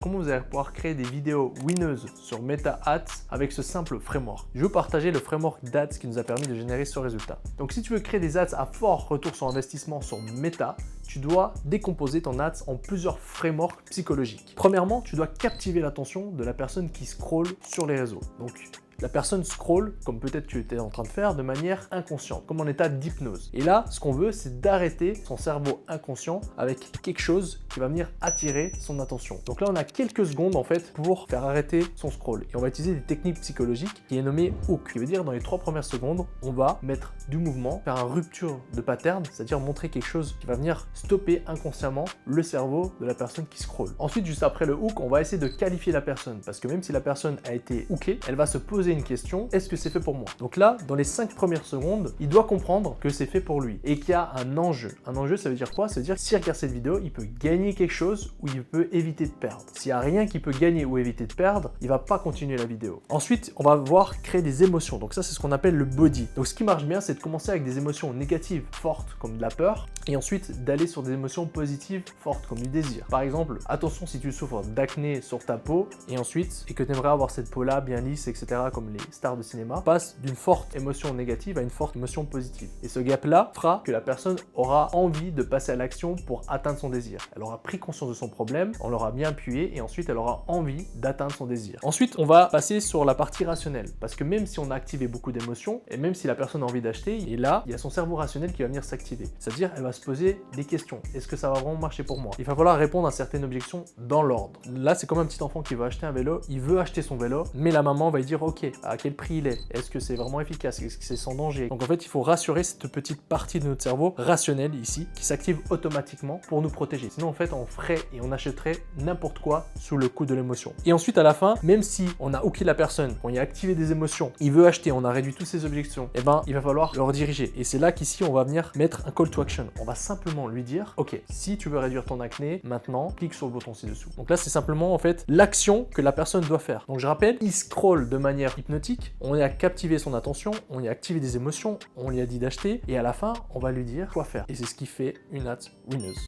Comment vous allez pouvoir créer des vidéos winneuses sur Meta Ads avec ce simple framework. Je vais vous partager le framework d'Ads qui nous a permis de générer ce résultat. Donc si tu veux créer des ads à fort retour sur investissement sur Meta, tu dois décomposer ton ads en plusieurs frameworks psychologiques. Premièrement, tu dois captiver l'attention de la personne qui scrolle sur les réseaux. Donc la personne scrolle, comme peut-être tu étais en train de faire, de manière inconsciente, comme en état d'hypnose. Et là, ce qu'on veut, c'est d'arrêter son cerveau inconscient avec quelque chose qui va venir attirer son attention. Donc là, on a quelques secondes en fait pour faire arrêter son scroll. Et on va utiliser des techniques psychologiques qui est nommée hook, qui veut dire dans les 3 premières secondes, on va mettre du mouvement, faire une rupture de pattern, c'est-à-dire montrer quelque chose qui va venir stopper inconsciemment le cerveau de la personne qui scrolle. Ensuite, juste après le hook, on va essayer de qualifier la personne, parce que même si la personne a été hookée, elle va se poser une question, est-ce que c'est fait pour moi? Donc là, dans les 5 premières secondes, il doit comprendre que c'est fait pour lui et qu'il y a un enjeu. Un enjeu, ça veut dire quoi? Ça veut dire que s'il regarde cette vidéo, il peut gagner quelque chose ou il peut éviter de perdre. S'il n'y a rien qu'il peut gagner ou éviter de perdre, il va pas continuer la vidéo. Ensuite, on va voir créer des émotions. Donc ça, c'est ce qu'on appelle le body. Donc ce qui marche bien, c'est de commencer avec des émotions négatives fortes comme de la peur et ensuite d'aller sur des émotions positives fortes comme du désir. Par exemple, attention si tu souffres d'acné sur ta peau et que tu aimerais avoir cette peau-là bien lisse, etc. comme les stars de cinéma, passe d'une forte émotion négative à une forte émotion positive. Et ce gap-là fera que la personne aura envie de passer à l'action pour atteindre son désir. Elle aura pris conscience de son problème, on l'aura bien appuyé et ensuite elle aura envie d'atteindre son désir. Ensuite, on va passer sur la partie rationnelle parce que même si on a activé beaucoup d'émotions et même si la personne a envie d'acheter, et là, il y a son cerveau rationnel qui va venir s'activer. C'est-à-dire, elle va se poser des questions. Est-ce que ça va vraiment marcher pour moi? Il va falloir répondre à certaines objections dans l'ordre. Là, c'est comme un petit enfant qui veut acheter un vélo, il veut acheter son vélo, mais la maman va lui dire ok, à quel prix il est? Est-ce que c'est vraiment efficace? Est-ce que c'est sans danger? Donc en fait, il faut rassurer cette petite partie de notre cerveau rationnel ici qui s'active automatiquement pour nous protéger. Sinon, en fait, on ferait et on achèterait n'importe quoi sous le coup de l'émotion. Et ensuite, à la fin, même si on a hooké la personne, on y a activé des émotions, il veut acheter, on a réduit toutes ses objections, et ben, il va falloir le rediriger. Et c'est là qu'ici, on va venir mettre un call to action. On va simplement lui dire, ok, si tu veux réduire ton acné, maintenant, clique sur le bouton ci-dessous. Donc là, c'est simplement en fait l'action que la personne doit faire. Donc je rappelle, il scrolle de manière hypnotique, on y a captivé son attention, on y a activé des émotions, on lui a dit d'acheter, et à la fin, on va lui dire quoi faire. Et c'est ce qui fait une ad winneuse.